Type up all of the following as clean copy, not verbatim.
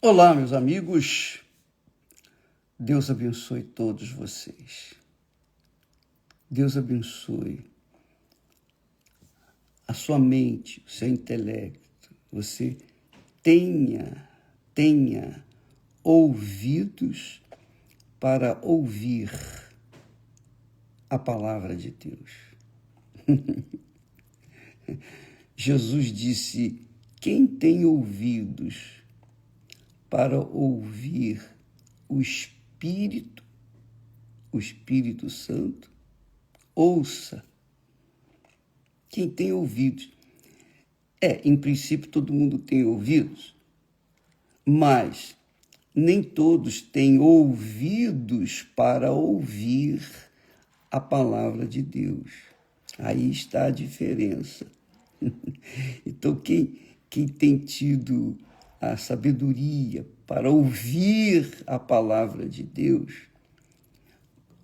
Olá, meus amigos. Deus abençoe todos vocês. Deus abençoe a sua mente, o seu intelecto. Você tenha ouvidos para ouvir a palavra de Deus. Jesus disse: quem tem ouvidos para ouvir o Espírito Santo, ouça. Quem tem ouvidos. Em princípio, todo mundo tem ouvidos, mas nem todos têm ouvidos para ouvir a palavra de Deus. Aí está a diferença. Então, quem tem tido a sabedoria para ouvir a palavra de Deus,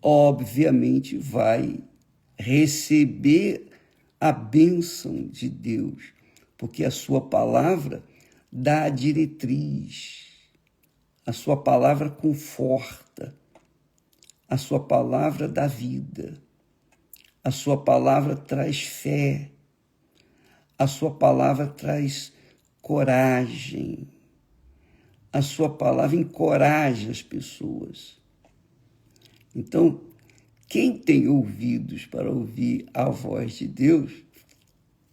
obviamente vai receber a bênção de Deus, porque a sua palavra dá a diretriz, a sua palavra conforta, a sua palavra dá vida, a sua palavra traz fé, a sua palavra traz coragem, a sua palavra encoraja as pessoas. Então, quem tem ouvidos para ouvir a voz de Deus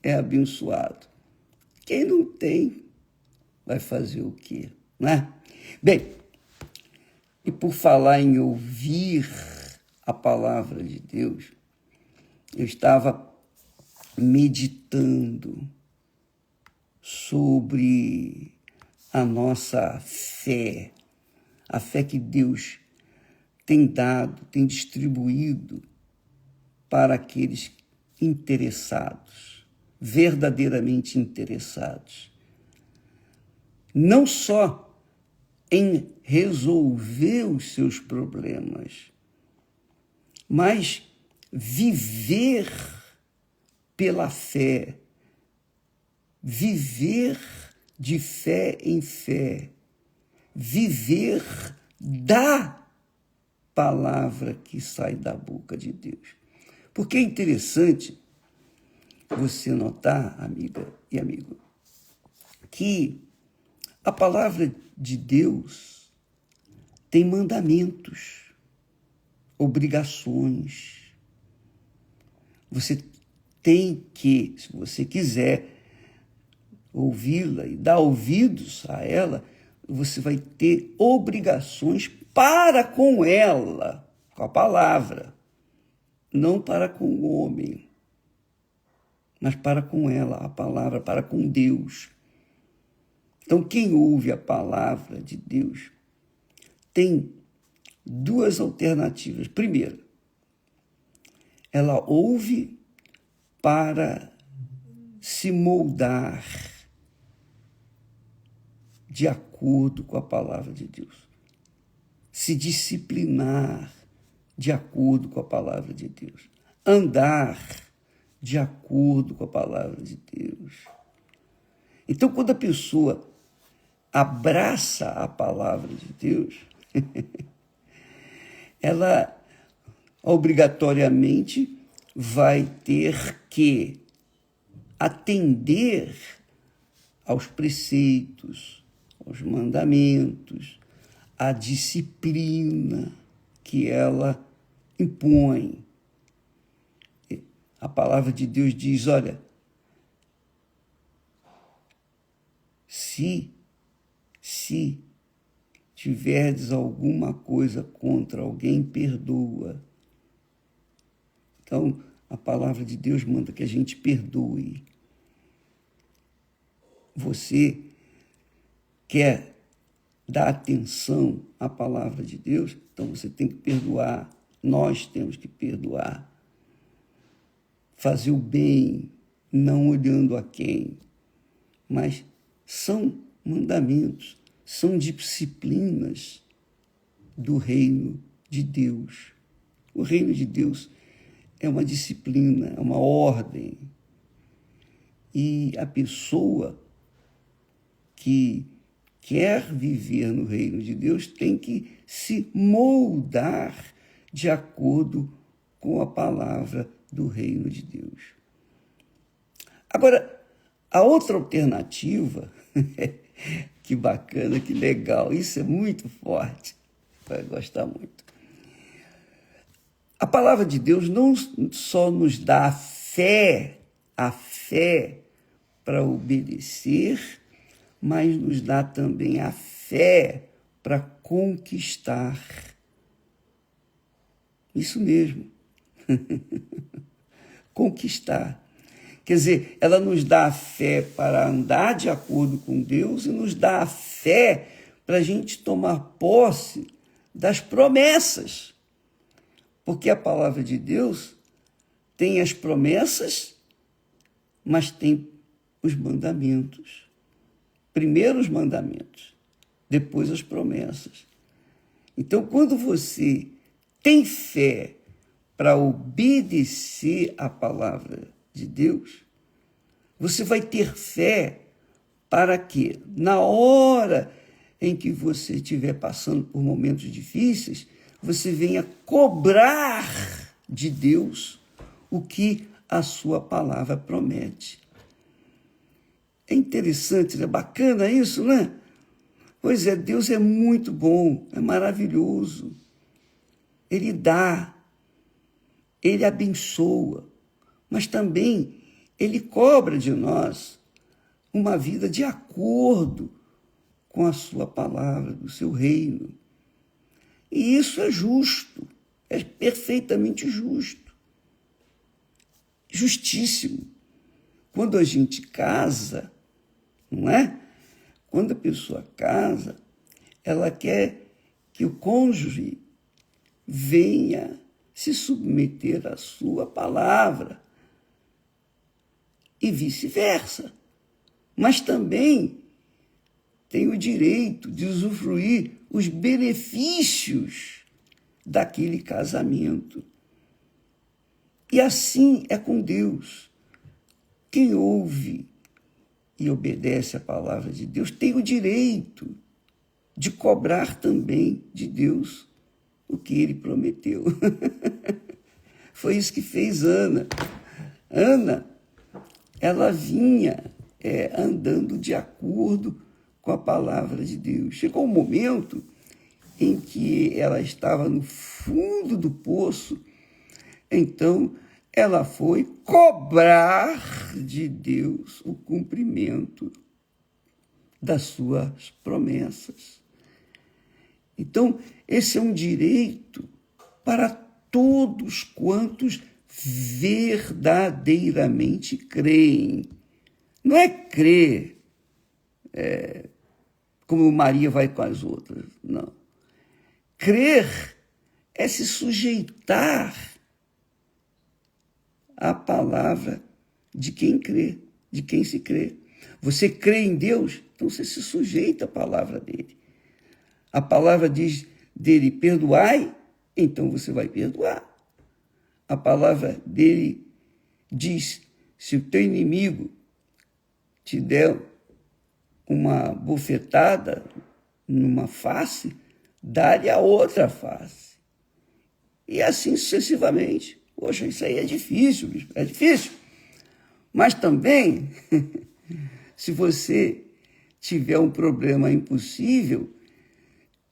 é abençoado. Quem não tem, vai fazer o quê? Não é? Bem, e por falar em ouvir a palavra de Deus, eu estava meditando sobre a nossa fé, a fé que Deus tem dado, tem distribuído para aqueles interessados, verdadeiramente interessados. Não só em resolver os seus problemas, mas viver pela fé, viver de fé em fé, viver da palavra que sai da boca de Deus. Porque é interessante você notar, amiga e amigo, que a palavra de Deus tem mandamentos, obrigações. Você tem que, se você quiser ouvi-la e dar ouvidos a ela, você vai ter obrigações para com ela, com a palavra, não para com o homem, mas para com ela, a palavra, para com Deus. Então, quem ouve a palavra de Deus tem duas alternativas. Primeiro, ela ouve para se moldar de acordo com a palavra de Deus, se disciplinar de acordo com a palavra de Deus, andar de acordo com a palavra de Deus. Então, quando a pessoa abraça a palavra de Deus, ela obrigatoriamente vai ter que atender aos preceitos, aos mandamentos, à disciplina que ela impõe. A palavra de Deus diz, olha, se tiverdes alguma coisa contra alguém, perdoa. Então, a palavra de Deus manda que a gente perdoe. Você quer dar atenção à palavra de Deus? Então você tem que perdoar. Nós temos que perdoar. Fazer o bem, não olhando a quem. Mas são mandamentos, são disciplinas do reino de Deus. O reino de Deus é uma disciplina, é uma ordem. E a pessoa que quer viver no reino de Deus tem que se moldar de acordo com a palavra do reino de Deus. Agora, a outra alternativa, que bacana, que legal, isso é muito forte, vai gostar muito. A palavra de Deus não só nos dá a fé para obedecer, mas nos dá também a fé para conquistar. Isso mesmo. Conquistar. Quer dizer, ela nos dá a fé para andar de acordo com Deus e nos dá a fé para a gente tomar posse das promessas. Porque a palavra de Deus tem as promessas, mas tem os mandamentos. Primeiro os mandamentos, depois as promessas. Então, quando você tem fé para obedecer a palavra de Deus, você vai ter fé para que, na hora em que você estiver passando por momentos difíceis, você venha cobrar de Deus o que a sua palavra promete. É interessante, é bacana isso, né? Pois é, Deus é muito bom, é maravilhoso. Ele dá, Ele abençoa, mas também Ele cobra de nós uma vida de acordo com a sua palavra, do seu reino. E isso é justo, é perfeitamente justo, justíssimo. Quando a gente casa, não é? Quando a pessoa casa, ela quer que o cônjuge venha se submeter à sua palavra e vice-versa. Mas também tem o direito de usufruir os benefícios daquele casamento. E assim é com Deus. Quem ouve e obedece à palavra de Deus tem o direito de cobrar também de Deus o que ele prometeu. Foi isso que fez Ana. Ana, ela vinha andando de acordo com a palavra de Deus. Chegou um momento em que ela estava no fundo do poço, então ela foi cobrar de Deus o cumprimento das suas promessas. Então, esse é um direito para todos quantos verdadeiramente creem. Não é crer como Maria vai com as outras, não. Crer é se sujeitar à palavra de quem crê, de quem se crê. Você crê em Deus, então você se sujeita à palavra dele. A palavra diz dele, perdoai, então você vai perdoar. A palavra dele diz, se o teu inimigo te der uma bofetada numa face, dá-lhe a outra face. E assim sucessivamente. Poxa, isso aí é difícil, bicho, é difícil. Mas também, se você tiver um problema impossível,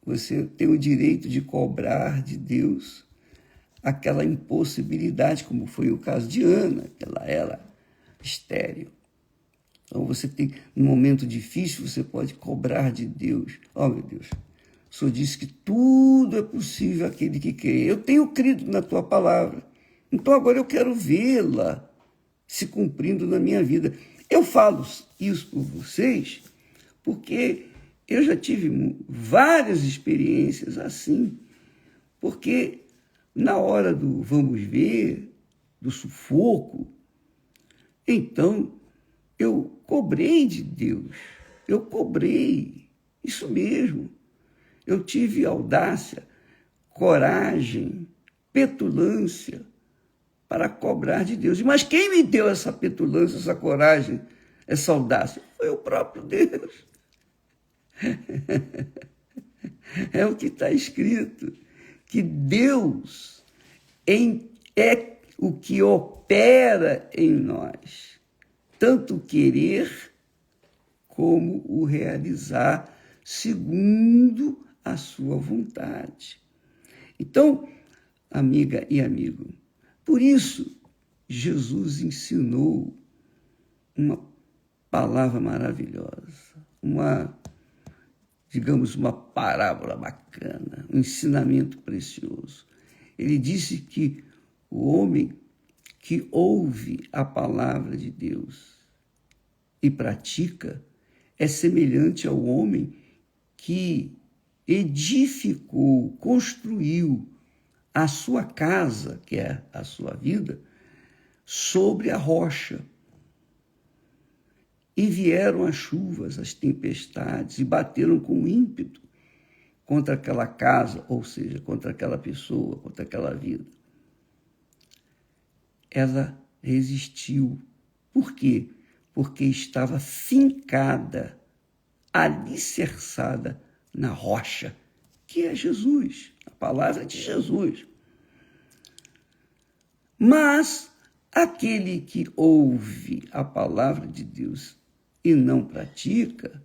você tem o direito de cobrar de Deus aquela impossibilidade, como foi o caso de Ana, que ela era estéril. Então você tem, num momento difícil, você pode cobrar de Deus. Oh, meu Deus, o Senhor disse que tudo é possível àquele que crê. Eu tenho crido na tua palavra. Então agora eu quero vê-la se cumprindo na minha vida. Eu falo isso por vocês porque eu já tive várias experiências assim, porque na hora do vamos ver, do sufoco, então eu cobrei de Deus, eu cobrei, isso mesmo. Eu tive audácia, coragem, petulância para cobrar de Deus. Mas quem me deu essa petulância, essa coragem, essa audácia? Foi o próprio Deus. É o que está escrito, que Deus é o que opera em nós, tanto querer como o realizar segundo a sua vontade. Então, amiga e amigo, por isso Jesus ensinou uma palavra maravilhosa, digamos, uma parábola bacana, um ensinamento precioso. Ele disse que o homem que ouve a palavra de Deus e pratica é semelhante ao homem que edificou, construiu a sua casa, que é a sua vida, sobre a rocha. E vieram as chuvas, as tempestades, e bateram com ímpeto contra aquela casa, ou seja, contra aquela pessoa, contra aquela vida. Ela resistiu. Por quê? Porque estava fincada, alicerçada na rocha, que é Jesus, a palavra de Jesus. Mas aquele que ouve a palavra de Deus e não pratica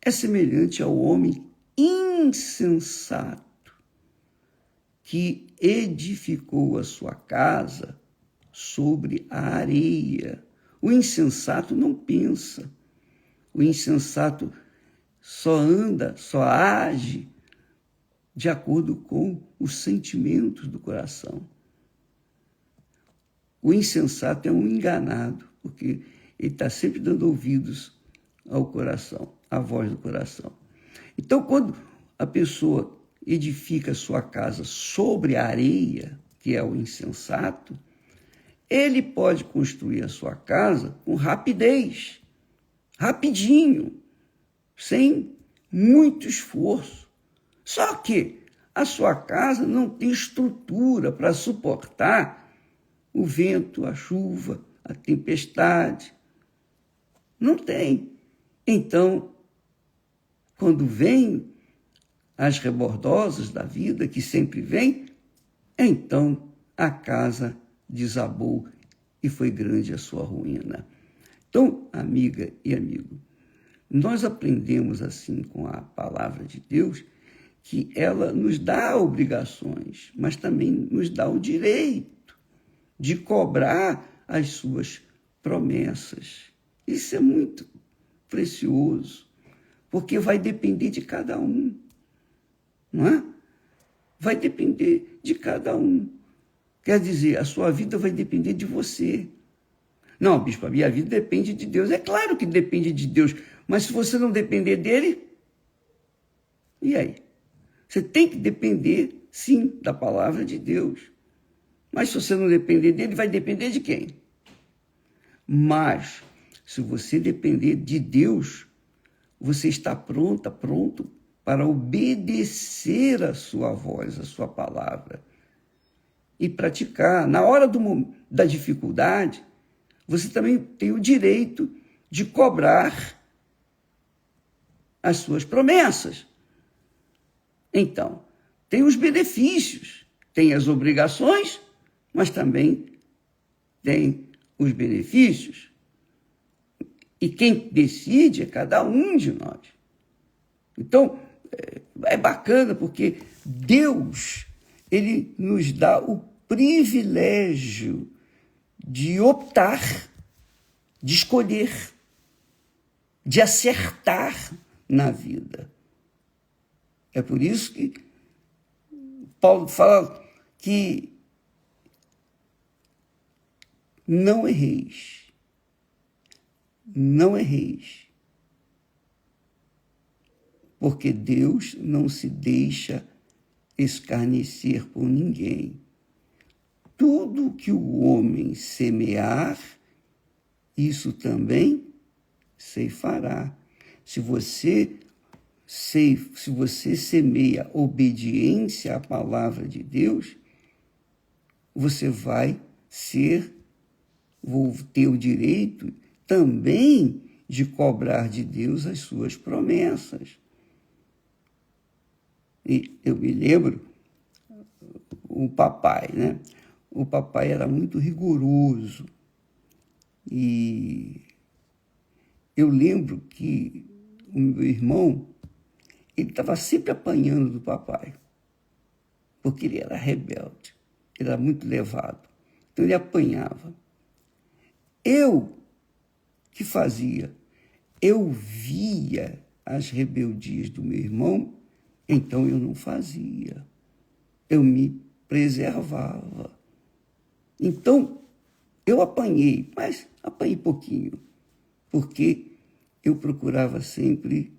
é semelhante ao homem insensato que edificou a sua casa sobre a areia. O insensato não pensa. O insensato só anda, só age de acordo com os sentimentos do coração. O insensato é um enganado, porque ele está sempre dando ouvidos ao coração, à voz do coração. Então, quando a pessoa edifica a sua casa sobre a areia, que é o insensato, ele pode construir a sua casa com rapidez, rapidinho, sem muito esforço. Só que a sua casa não tem estrutura para suportar o vento, a chuva, a tempestade. Não tem. Então, quando vem as rebordosas da vida, que sempre vem, então a casa desabou e foi grande a sua ruína. Então, amiga e amigo, nós aprendemos assim com a palavra de Deus que ela nos dá obrigações, mas também nos dá o direito de cobrar as suas promessas. Isso é muito precioso, porque vai depender de cada um, não é? Vai depender de cada um. Quer dizer, a sua vida vai depender de você. Não, bispo, a minha vida depende de Deus. É claro que depende de Deus, mas se você não depender dele, e aí? Você tem que depender, sim, da palavra de Deus. Mas se você não depender dele, vai depender de quem? Mas, se você depender de Deus, você está pronto para obedecer a sua voz, a sua palavra. E praticar. Na hora da dificuldade, você também tem o direito de cobrar as suas promessas. Então, tem os benefícios, tem as obrigações, mas também tem os benefícios. E quem decide é cada um de nós. Então, é bacana porque Deus, ele nos dá o privilégio de optar, de escolher, de acertar na vida. É por isso que Paulo fala que não erreis. Não erreis. Porque Deus não se deixa escarnecer por ninguém. Tudo que o homem semear, isso também ceifará. Se você semeia obediência à palavra de Deus, você vai ter o direito também de cobrar de Deus as suas promessas. E eu me lembro, o papai, né? O papai era muito rigoroso. E eu lembro que o meu irmão, ele estava sempre apanhando do papai, porque ele era rebelde, ele era muito levado. Então ele apanhava. Eu que fazia? Eu via as rebeldias do meu irmão, então eu não fazia. Eu me preservava. Então, eu apanhei, mas apanhei pouquinho, porque eu procurava sempre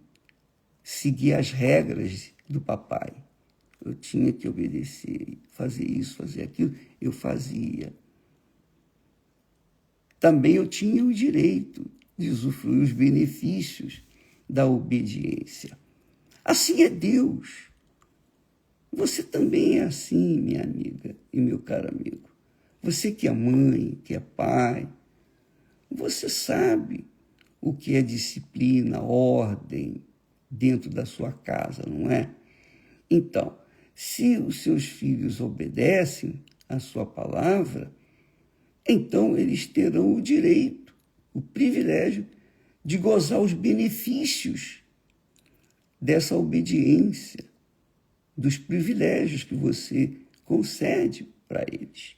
seguir as regras do papai. Eu tinha que obedecer, fazer isso, fazer aquilo, eu fazia. Também eu tinha o direito de usufruir os benefícios da obediência. Assim é Deus. Você também é assim, minha amiga e meu caro amigo. Você que é mãe, que é pai, você sabe o que é disciplina, ordem dentro da sua casa, não é? Então, se os seus filhos obedecem à sua palavra, então eles terão o direito, o privilégio de gozar os benefícios dessa obediência, dos privilégios que você concede para eles.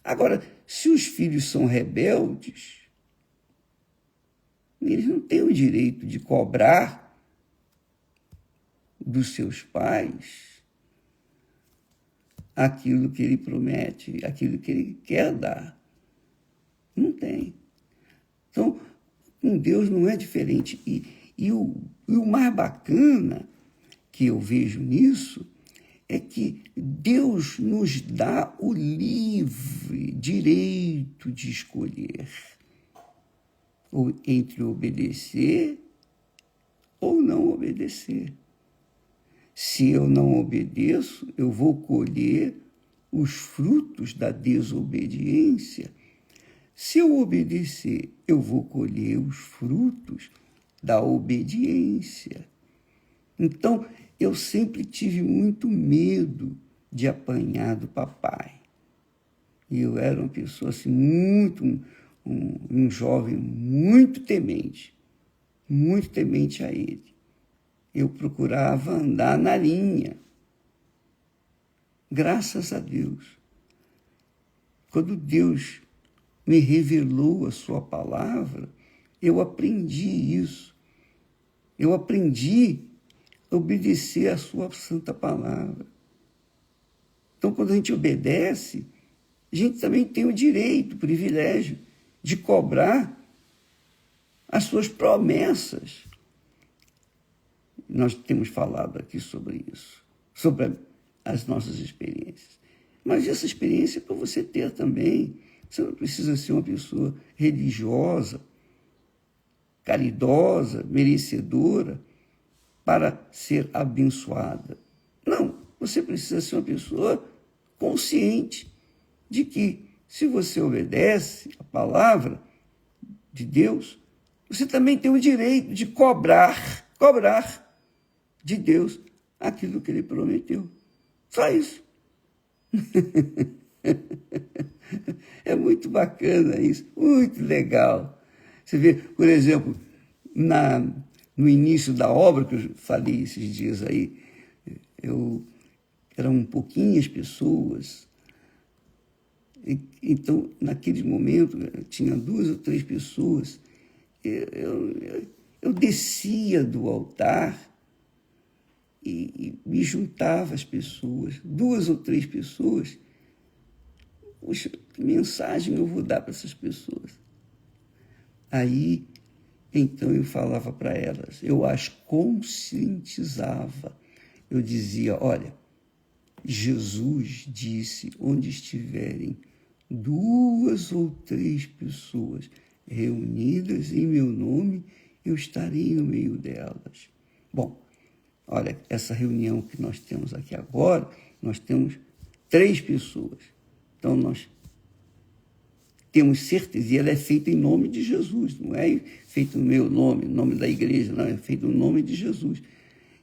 Agora, se os filhos são rebeldes, eles não têm o direito de cobrar dos seus pais aquilo que ele promete, aquilo que ele quer dar. Não tem. Então, com Deus não é diferente. E o mais bacana que eu vejo nisso é que Deus nos dá o livre direito de escolher entre obedecer ou não obedecer. Se eu não obedeço, eu vou colher os frutos da desobediência. Se eu obedecer, eu vou colher os frutos da obediência. Então, eu sempre tive muito medo de apanhar do papai. E eu era uma pessoa assim, um jovem muito temente a ele. Eu procurava andar na linha. Graças a Deus. Quando Deus me revelou a sua palavra, eu aprendi isso. Eu aprendi a obedecer a sua santa palavra. Então, quando a gente obedece, a gente também tem o direito, o privilégio de cobrar as suas promessas. Nós temos falado aqui sobre isso, sobre as nossas experiências. Mas essa experiência é para você ter também. Você não precisa ser uma pessoa religiosa, caridosa, merecedora para ser abençoada. Não, você precisa ser uma pessoa consciente de que, se você obedece a palavra de Deus, você também tem o direito de cobrar de Deus aquilo que ele prometeu. Só isso. É muito bacana isso, muito legal. Você vê, por exemplo, no início da obra, que eu falei esses dias aí, eram pouquinhas pessoas. Então, naquele momento, tinha 2 ou 3 pessoas. Eu descia do altar e me juntava às pessoas, 2 ou 3 pessoas. Poxa, que mensagem eu vou dar para essas pessoas? Aí, então, eu falava para elas, eu as conscientizava. Eu dizia, olha, Jesus disse, onde estiverem 2 ou 3 pessoas reunidas em meu nome, eu estarei no meio delas. Bom, olha, essa reunião que nós temos aqui agora, nós temos 3 pessoas. Então, nós temos certeza, e ela é feita em nome de Jesus, não é feita no meu nome, no nome da igreja, não, é feita no nome de Jesus.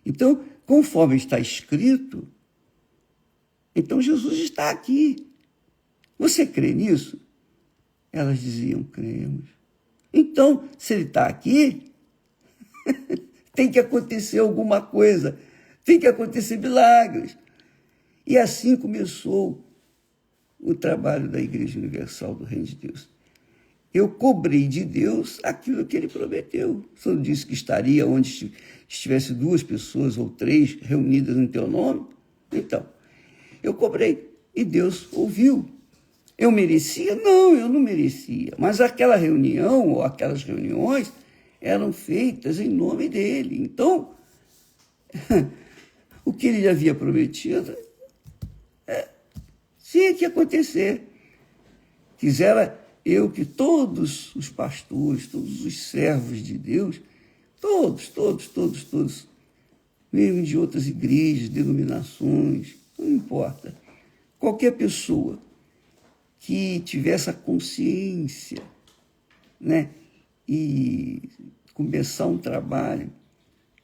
Então, conforme está escrito, então Jesus está aqui. Você crê nisso? Elas diziam, cremos. Então, se ele está aqui, tem que acontecer alguma coisa, tem que acontecer milagres. E assim começou o trabalho da Igreja Universal do Reino de Deus. Eu cobrei de Deus aquilo que ele prometeu. O Senhor disse que estaria onde estivesse 2 pessoas ou 3 reunidas em teu nome. Então, eu cobrei e Deus ouviu. Eu merecia? Não, eu não merecia. Mas aquela reunião ou aquelas reuniões eram feitas em nome dele. Então, o que ele havia prometido tinha que acontecer. Quisera eu que todos os pastores, todos os servos de Deus, todos, mesmo de outras igrejas, denominações, não importa, qualquer pessoa que tivesse a consciência, né, e começar um trabalho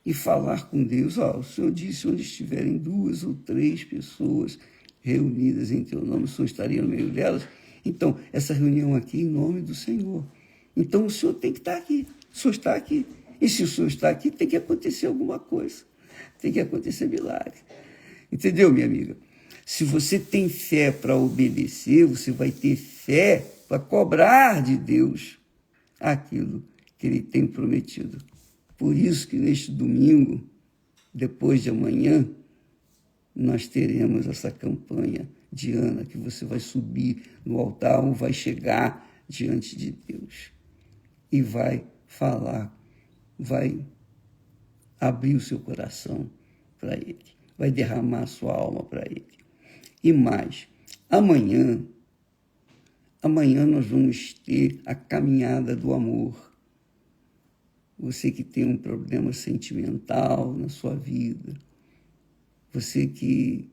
e falar com Deus, o Senhor disse, onde estiverem 2 ou 3 pessoas reunidas em teu nome, o Senhor estaria no meio delas. Então, essa reunião aqui em nome do Senhor. Então, o Senhor tem que estar aqui. O Senhor está aqui. E se o Senhor está aqui, tem que acontecer alguma coisa. Tem que acontecer milagre. Entendeu, minha amiga? Se você tem fé para obedecer, você vai ter fé para cobrar de Deus aquilo que ele tem prometido. Por isso que neste domingo, depois de amanhã, nós teremos essa campanha de Ana, que você vai subir no altar ou vai chegar diante de Deus e vai falar, vai abrir o seu coração para Ele, vai derramar a sua alma para Ele. E mais, amanhã nós vamos ter a caminhada do amor. Você que tem um problema sentimental na sua vida, você que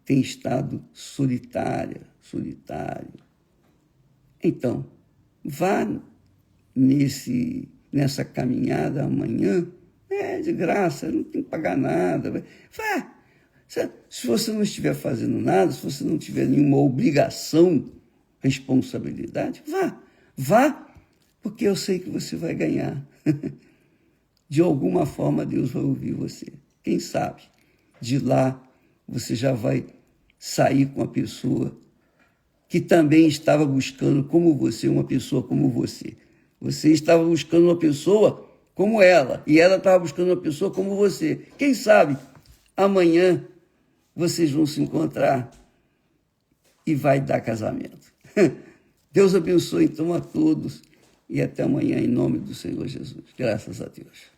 tem estado solitário. Então, vá nessa caminhada amanhã, de graça, não tem que pagar nada. Vá. Se você não estiver fazendo nada, se você não tiver nenhuma obrigação, responsabilidade, vá, porque eu sei que você vai ganhar. De alguma forma, Deus vai ouvir você. Quem sabe, de lá, você já vai sair com uma pessoa que também estava buscando como você, uma pessoa como você. Você estava buscando uma pessoa como ela, e ela estava buscando uma pessoa como você. Quem sabe, amanhã, vocês vão se encontrar e vai dar casamento. Deus abençoe, então, a todos, e até amanhã, em nome do Senhor Jesus. Graças a Deus.